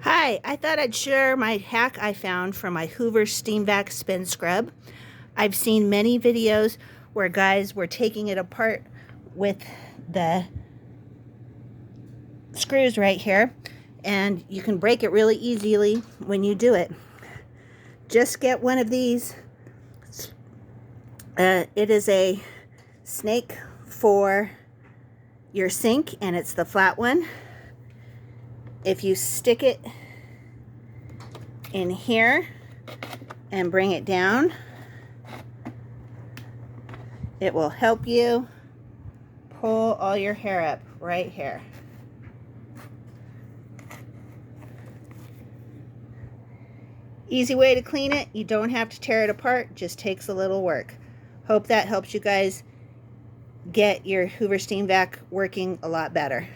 Hi, I thought I'd share my hack I found from my Hoover SteamVac Spin Scrub. I've seen many videos where guys were taking it apart with the screws right here, and you can break it really easily when you do it. Just get one of these. It is a snake for your sink, and it's the flat one. If you stick it in here and bring it down, it will help you pull all your hair up right here. Easy way to clean it. You don't have to tear it apart, just takes a little work. Hope that helps you guys get your Hoover SteamVac working a lot better.